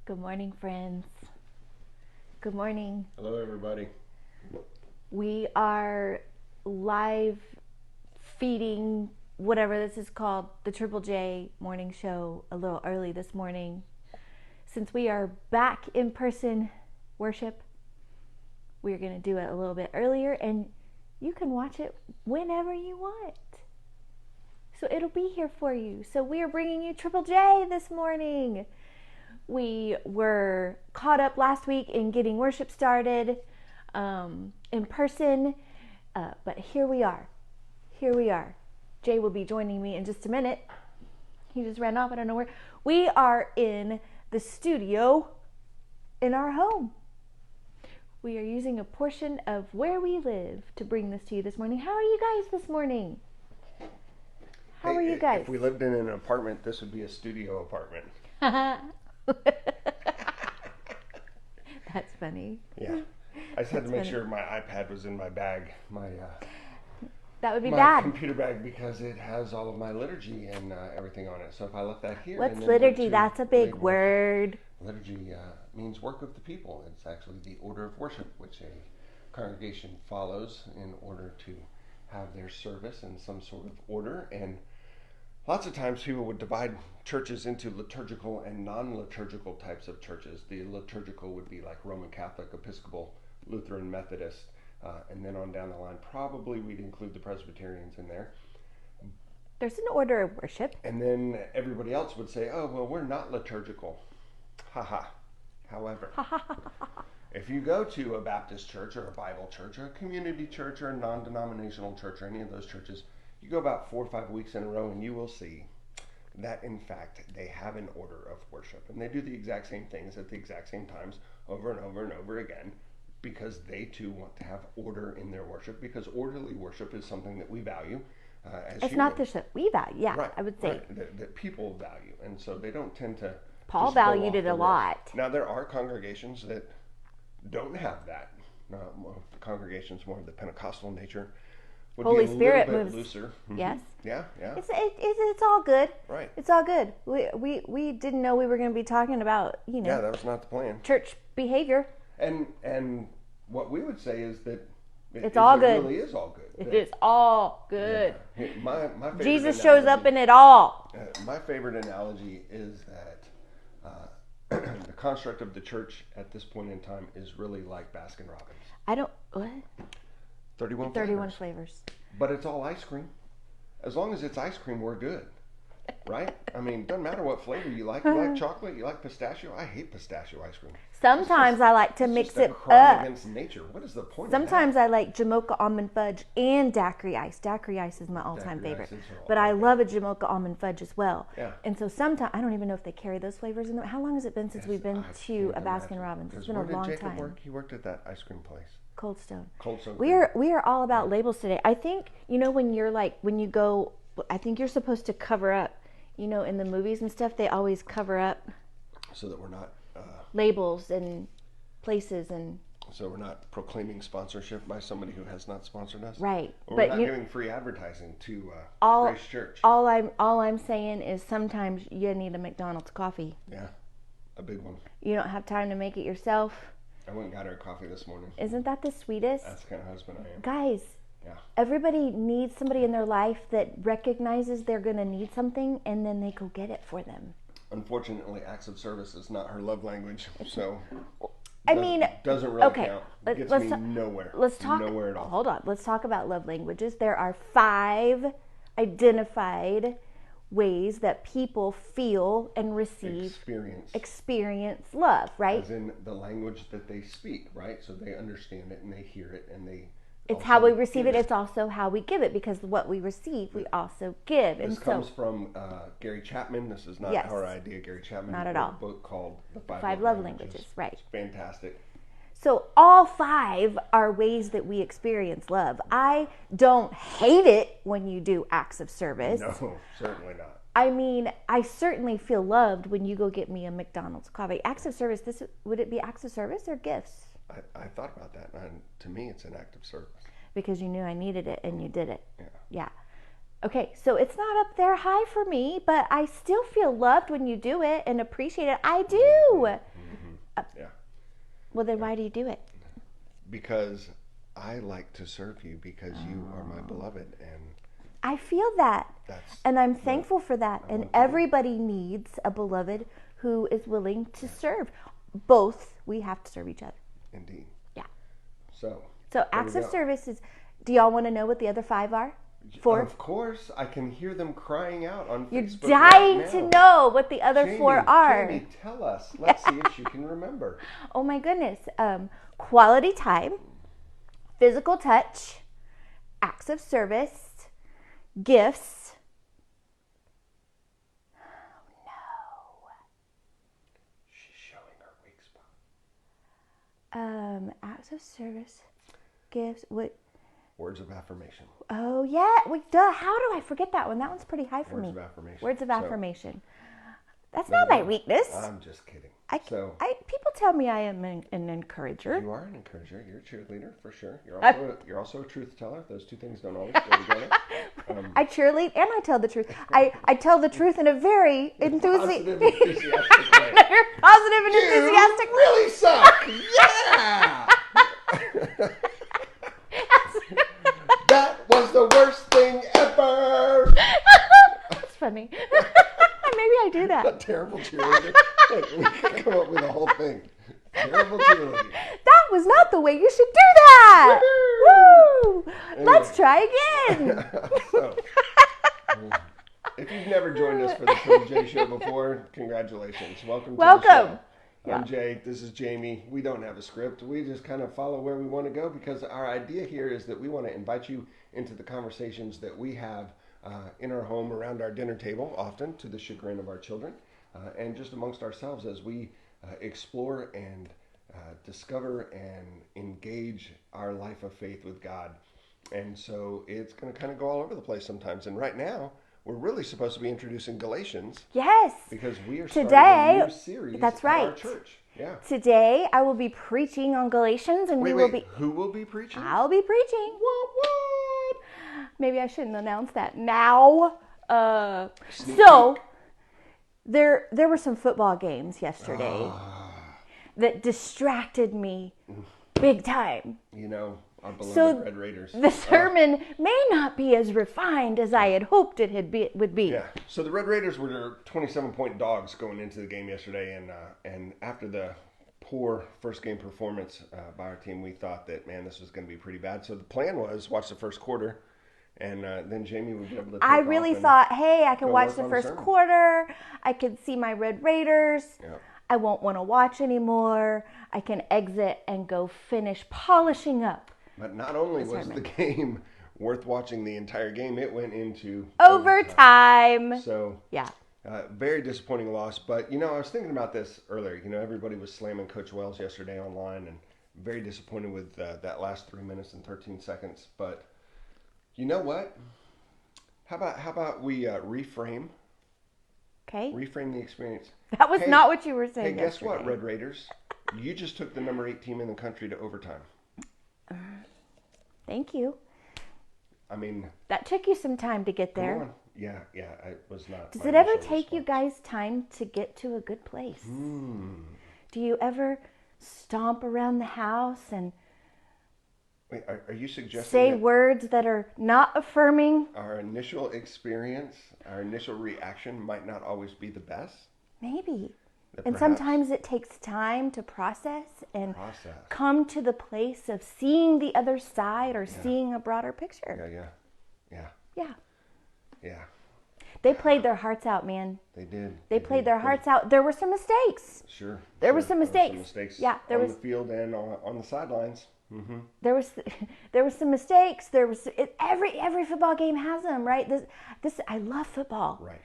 Good morning, friends. Good morning. Hello, everybody. We are live feeding whatever this is called, the Triple J morning show, a little early this morning. Since we are back in person worship, we're going to do it a little bit earlier, and you can watch it whenever you want. So it'll be here for you. So we are bringing you Triple J this morning. We were caught up last week in getting worship started in person, but here we are. Jay will be joining me in just a minute. He just ran off, I don't know where. We are in the studio in our home. We are using a portion of where we live to bring this to you this morning. How are you guys this morning? How are you guys? If we lived in an apartment, this would be a studio apartment. That's funny. Yeah. I just had to make sure my iPad was in my bag, that would be my bad. computer bag, because it has all of my liturgy and everything on it. So if I left that here. What's liturgy? That's a big word. Liturgy means work of the people. It's actually the order of worship, which a congregation follows in order to have their service in some sort of order. And lots of times people would divide churches into liturgical and non-liturgical types of churches. The liturgical would be like Roman Catholic, Episcopal, Lutheran, Methodist, and then on down the line, probably we'd include the Presbyterians in there. There's an order of worship. And then everybody else would say, oh, well, we're not liturgical. Ha. However, if you go to a Baptist church or a Bible church or a community church or a non-denominational church or any of those churches, you go about 4 or 5 weeks in a row and you will see that, in fact, they have an order of worship. And they do the exact same things at the exact same times over and over and over again, because they too want to have order in their worship, because orderly worship is something that we value as It's not just that we value, yeah, right, I would say. Right, that people value. And so they don't tend to Paul just go valued off it the a rails. lot. Now, there are congregations that don't have that. The congregations more of the Pentecostal nature would Holy be a Spirit little bit moves. looser. Mm-hmm. Yes. Yeah. It's all good. Right. It's all good. We didn't know we were going to be talking about, Yeah, that was not the plan. church behavior. And what we would say is that It's all good. It really is all good. It is all good. Yeah. My favorite Jesus analogy, shows up in it all. My favorite analogy is that the construct of the church at this point in time is really like Baskin Robbins. What? 31 flavors. But it's all ice cream. As long as it's ice cream, we're good. Right? I mean, doesn't matter what flavor you like. You like chocolate? You like pistachio? I hate pistachio ice cream. Sometimes I like to mix it crime up. against nature. What is the point Sometimes of that? I like Jamocha almond fudge and daiquiri ice. Daiquiri ice is my all-time Daiquiri favorite. ice is all But I time love a Jamocha almond fudge as well. Yeah. And so sometimes, I don't even know if they carry those flavors in them. How long has it been since we've been to a Baskin Robbins? It's been a long Jacob time. Work? He worked at that ice cream place. Cold Stone. We are all about labels today. I think, when you go, I think you're supposed to cover up. In the movies and stuff, they always cover up so that we're not labels and places, and so we're not proclaiming sponsorship by somebody who has not sponsored us. Right. Or But we're not giving free advertising to Grace Church. All I'm saying is sometimes you need a McDonald's coffee. Yeah, a big one. You don't have time to make it yourself. I went and got her a coffee this morning. Isn't that the sweetest? That's the kind of husband I am. Guys, yeah. Everybody needs somebody in their life that recognizes they're going to need something, and then they go get it for them. Unfortunately, acts of service is not her love language, so doesn't really count. Gets me nowhere. Let's talk. Nowhere at all. Hold on. Let's talk about love languages. There are 5 identified ways that people feel and receive, experience love, right? As in the language that they speak, right? So they understand it and they hear it and they. It's how we receive it. It's also how we give it, because what we receive, we also give. This comes from Gary Chapman. This is not our idea. Gary Chapman not at wrote all. a book called The 5 Love Languages. Right. It's fantastic. So all 5 are ways that we experience love. I don't hate it when you do acts of service. No, certainly not. I mean, I certainly feel loved when you go get me a McDonald's coffee. Acts of service, would it be acts of service or gifts? I thought about that, and to me, it's an act of service. Because you knew I needed it, and you did it. Yeah. Okay, so it's not up there high for me, but I still feel loved when you do it and appreciate it. I do. Mm-hmm. Well, then why do you do it? Because I like to serve you because you are my beloved, and I feel that. And I'm thankful for that. And everybody needs a beloved who is willing to serve. Both, we have to serve each other. Indeed. Yeah. So acts of service is, do y'all want to know what the other 5 are? 4? Of course. I can hear them crying out on You're Facebook dying right to now. know what the other Jamie, 4 are. Jamie, tell us. Let's see if you can remember. Oh my goodness. Quality time, physical touch, acts of service, gifts. Oh no. She's showing her weak spot. Acts of service, gifts. What? Words of affirmation. Oh yeah. Wait, duh. How do I forget that one? That one's pretty high for me. Words of affirmation. Words of affirmation. That's not my weakness. I'm just kidding. People tell me I am an encourager. You are an encourager. You're a cheerleader for sure. You're also a truth teller. Those two things don't always go together. I cheerlead and I tell the truth. I tell the truth in a very enthusiastic way. Positive and enthusiastic. You really suck. Yeah. That was the worst thing ever. That's funny. Maybe I do that. A terrible cheerleader. Look, we could come up with a whole thing. Terrible cheerleader. That was not the way you should do that. Woo! Anyway. Let's try again. So, if you've never joined us for the Triple J Show before, congratulations. Welcome. To the show. I'm Jay. This is Jamie. We don't have a script. We just kind of follow where we want to go because our idea here is that we want to invite you into the conversations that we have in our home around our dinner table, often to the chagrin of our children, and just amongst ourselves as we explore and discover and engage our life of faith with God. And so it's going to kind of go all over the place sometimes. And right now, we're really supposed to be introducing Galatians. Yes. Because we are starting a new series at our church. Yeah. Today, I will be preaching on Galatians, and Who will be preaching? I'll be preaching. What? Maybe I shouldn't announce that now. So there were some football games yesterday that distracted me big time. You know, our beloved Red Raiders. The sermon may not be as refined as I had hoped it would be. Yeah. So the Red Raiders were 27-point dogs going into the game yesterday, and after the poor first game performance by our team, we thought that, man, this was going to be pretty bad. So the plan was watch the first quarter, and then Jamie would be able to take I really thought, hey, I can watch the first quarter. I can see my Red Raiders. Yep. I won't want to watch anymore. I can exit and go finish polishing up. But not only was the game worth watching the entire game, it went into overtime. So, yeah. Very disappointing loss. But, you know, I was thinking about this earlier. You know, everybody was slamming Coach Wells yesterday online and very disappointed with that last 3 minutes and 13 seconds. But you know what? How about we reframe? Okay. Reframe the experience. That was not what you were saying. Hey, guess what, Red Raiders? You just took the number 8 team in the country to overtime. Thank you. I mean, that took you some time to get there. Come on. Yeah, it was not. Does it ever take you guys time to get to a good place? Do you ever stomp around the house and wait, are you suggesting say words that are not affirming? Our initial experience, our initial reaction might not always be the best? Maybe. And sometimes it takes time to process and come to the place of seeing the other side or seeing a broader picture. Yeah. They played their hearts out, man. They did. They played their hearts out. There were some mistakes. Sure. There were some mistakes. Yeah, there was on the field and on the sidelines. Mm-hmm. There was some mistakes. Every football game has them, right? This I love football. Right.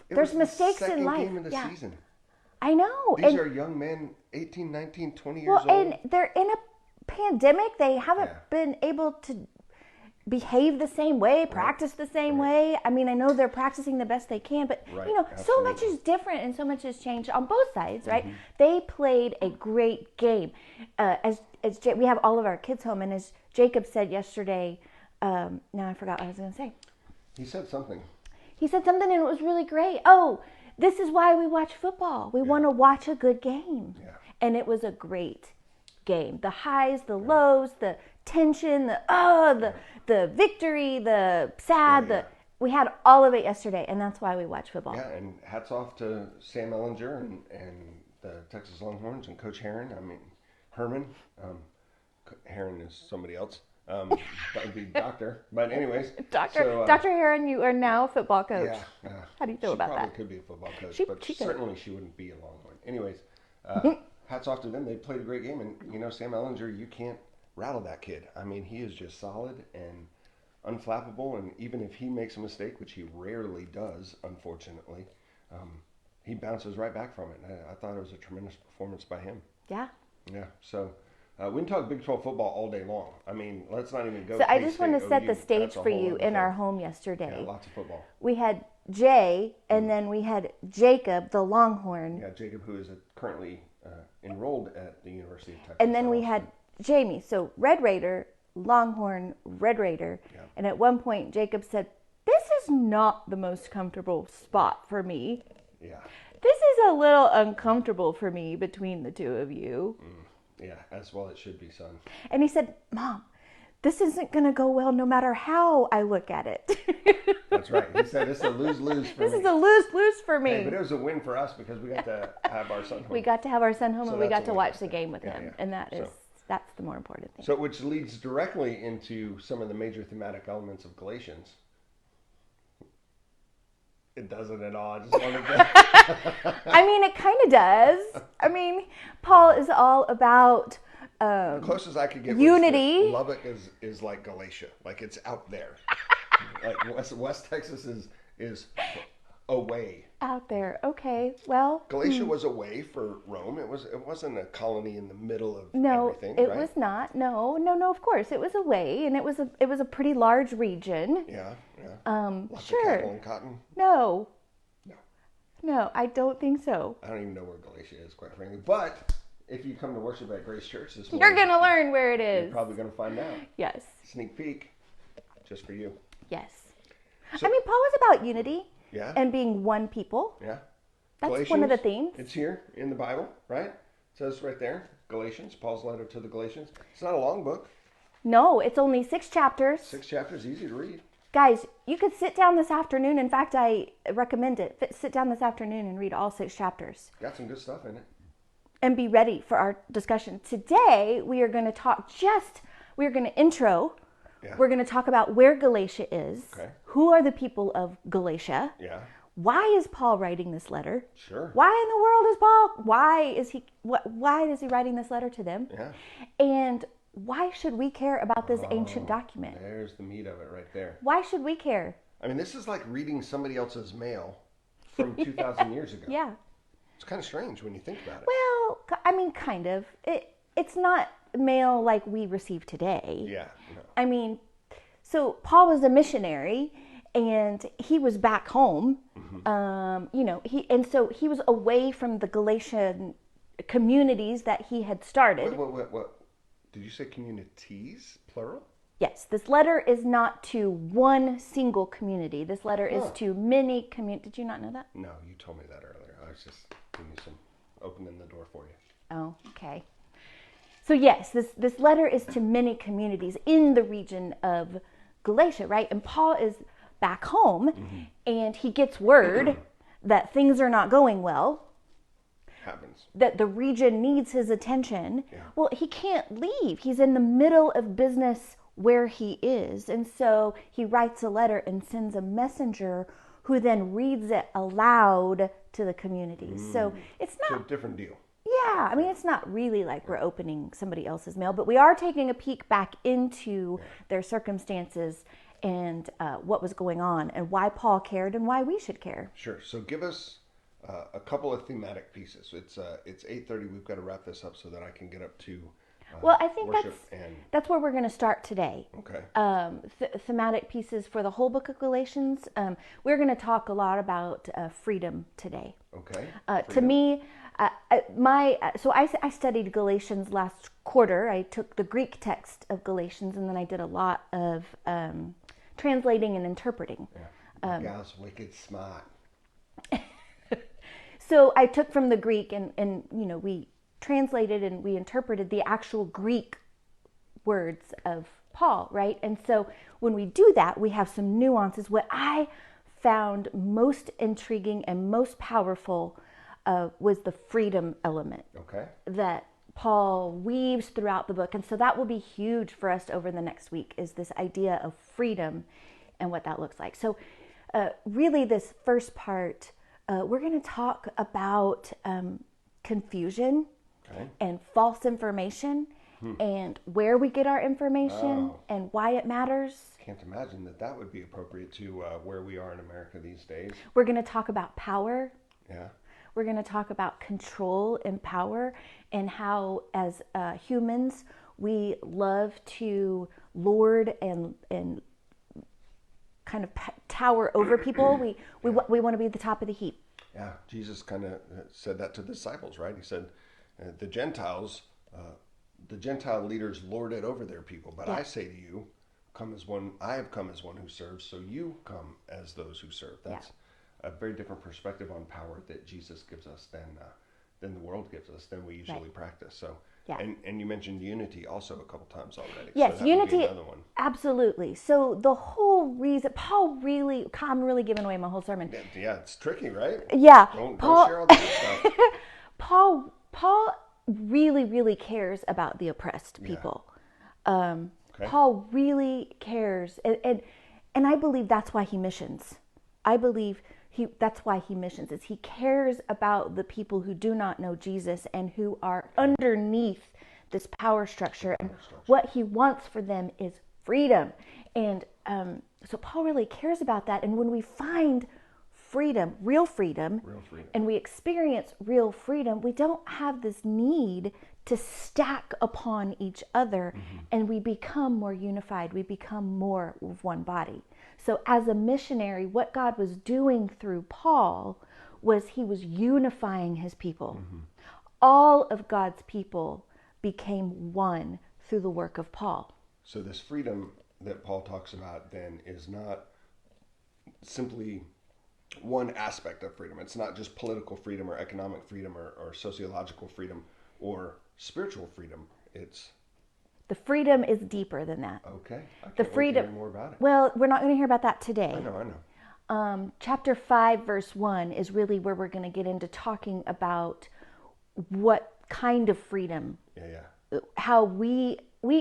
There's mistakes in life. Game of the season. I know. These are young men, 18, 19, 20 years old. And they're in a pandemic. They haven't been able to behave the same way, practice the same way. I mean, I know they're practicing the best they can, but so much is different and so much has changed on both sides, right? Mm-hmm. They played a great game. We have all of our kids home, and as Jacob said yesterday, now I forgot what I was going to say. He said something. And it was really great. Oh, this is why we watch football. We want to watch a good game. Yeah. And it was a great game. The highs, the lows, the tension, the victory, the sad, we had all of it yesterday, and that's why we watch football. Yeah, and hats off to Sam Ellinger and the Texas Longhorns and Coach Herman. Heron is somebody else. That would be Doctor. But anyways. Dr. Heron, you are now a football coach. Yeah. How do you feel about that? She probably could be a football coach, but certainly she wouldn't be a Longhorn. Anyways, hats off to them. They played a great game. And, Sam Ellinger, you can't rattle that kid. I mean, he is just solid and unflappable. And even if he makes a mistake, which he rarely does, unfortunately, he bounces right back from it. I thought it was a tremendous performance by him. Yeah. Yeah, so we can talk Big 12 football all day long. I mean, let's not even go. So I just want to set the stage for you in our home yesterday. Yeah, lots of football. We had Jay, and then we had Jacob, the Longhorn. Yeah, Jacob, who is currently enrolled at the University of Texas. And then we had Jamie. So Red Raider, Longhorn, Red Raider. Yeah. And at one point, Jacob said, "This is not the most comfortable spot for me. Yeah. This is a little uncomfortable for me between the two of you." Yeah, as well it should be, son. And he said, "Mom, this isn't going to go well no matter how I look at it." That's right. He said, "It's a lose-lose for me." This is a lose-lose for me. Hey, but it was a win for us because we got to have our son home. We got to have our son home, and we got to watch the game with him. Yeah. And that's the more important thing. So, which leads directly into some of the major thematic elements of Galatians. It doesn't at all. I just wanted to... I mean, it kind of does. I mean, Paul is all about the closest I could get unity. Lubbock is like Galatia. Like, it's out there. Like, West Texas is away. Out there. Okay, well... Galatia was away for Rome. It wasn't a colony in the middle of everything, it was not. No, of course. It was away, and it was a pretty large region. Yeah. Lots sure. of cattle and cotton. No, I don't think so. I don't even know where Galatia is, quite frankly. But if you come to worship at Grace Church this morning, you're going to learn where it is. You're probably going to find out. Yes. Sneak peek, just for you. Yes. So, I mean, Paul was about unity. Yeah. And being one people. Yeah. That's Galatians, one of the themes. It's here in the Bible, right? It says right there, Galatians, Paul's letter to the Galatians. It's not a long book. No, it's only 6 chapters. 6 chapters, easy to read. Guys, you could sit down this afternoon. In fact, I recommend it. Sit down this afternoon and read all 6 chapters. Got some good stuff in it. And be ready for our discussion. Today, we are going to intro. Yeah. We're going to talk about where Galatia is. Okay. Who are the people of Galatia? Yeah. Why is Paul writing this letter? Sure. Why in the world is Paul? Why is he writing this letter to them? Yeah. And why should we care about this ancient document? There's the meat of it right there. Why should we care? I mean, this is like reading somebody else's mail from 2,000 years ago. Yeah. It's kind of strange when you think about it. Well, I mean, kind of. It's not mail like we receive today. Yeah. No. I mean, so Paul was a missionary, and he was back home. Mm-hmm. So he was away from the Galatian communities that he had started. What? Did you say communities, plural? Yes. This letter is not to one single community. This letter is to many communities. Did you not know that? No, you told me that earlier. I was just opening the door for you. Oh, okay. So yes, this letter is to many communities in the region of Galatia, right? And Paul is back home, and he gets word that things are not going well. Happens. That the region needs his attention. Yeah. Well, he can't leave. He's in the middle of business where he is. And so he writes a letter and sends a messenger who then reads it aloud to the communities. So it's not... It's a different deal. Yeah, I mean, it's not really like we're opening somebody else's mail, but we are taking a peek back into their circumstances and what was going on and why Paul cared and why we should care. Sure. So give us a couple of thematic pieces. It's 8:30. We've got to wrap this up so that I can get up to well, I think worship that's where we're going to start today. Okay. Thematic pieces for the whole book of Galatians. We're going to talk a lot about freedom today. Okay. To me, I studied Galatians last quarter. I took the Greek text of Galatians, and then I did a lot of translating and interpreting. Yeah. Gal's wicked smart. So I took from the Greek, and translated and we interpreted the actual Greek words of Paul, right? And so when we do that, we have some nuances. What I found most intriguing and most powerful was the freedom element that Paul weaves throughout the book. And so that will be huge for us over the next week, is this idea of freedom and what that looks like. So really this first part, we're going to talk about confusion and false information and where we get our information and why it matters. Can't imagine that would be appropriate to where we are in America these days. We're going to talk about power. Yeah. We're going to talk about control and power, and how as humans we love to lord and kind of tower over people. We want to be at the top of the heap. Yeah, Jesus kind of said that to the disciples, right? He said, the Gentile leaders lord it over their people, but I say to you, I have come as one who serves, so you come as those who serve. That's a very different perspective on power that Jesus gives us than the world gives us, than we usually practice. So, and you mentioned unity also a couple times already. Yes, so unity, another one. Absolutely. So the whole reason, I'm really giving away my whole sermon. Yeah, it's tricky, right? Yeah. Don't share all the good stuff. Paul really, really cares about the oppressed people. Paul really cares, and I believe that's why he missions. That's why he missions, is he cares about the people who do not know Jesus and who are underneath this power structure. And what he wants for them is freedom. And so Paul really cares about that. And when we find freedom, real freedom, and we experience real freedom, we don't have this need to stack upon each other, and we become more unified. We become more of one body. So as a missionary, what God was doing through Paul was he was unifying his people. All of God's people became one through the work of Paul. So this freedom that Paul talks about then is not simply one aspect of freedom. It's not just political freedom or economic freedom or sociological freedom or spiritual freedom. The freedom is deeper than that. Okay. I The can't freedom. wait to hear more about it. Well, we're not going to hear about that today. I know. Chapter 5, verse 1 is really where we're going to get into talking about what kind of freedom. How we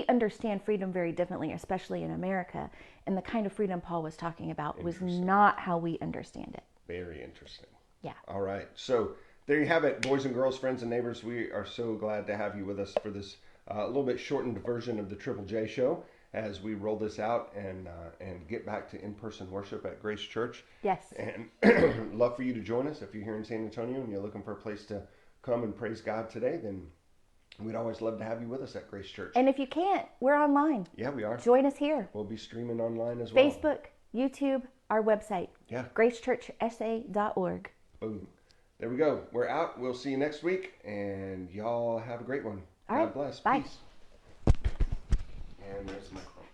understand freedom very differently, especially in America. And the kind of freedom Paul was talking about was not how we understand it. Very interesting. Yeah. All right. So there you have it, boys and girls, friends and neighbors. We are so glad to have you with us for this a little bit shortened version of the Triple J show as we roll this out and get back to in-person worship at Grace Church. Yes. And love for you to join us. If you're here in San Antonio and you're looking for a place to come and praise God today, then we'd always love to have you with us at Grace Church. And if you can't, we're online. Yeah, we are. Join us here. We'll be streaming online as well. Facebook, YouTube, our website. Yeah. gracechurchsa.org. Boom. There we go. We're out. We'll see you next week, and y'all have a great one. All God right. bless. Bye. Peace. And there's the microphone.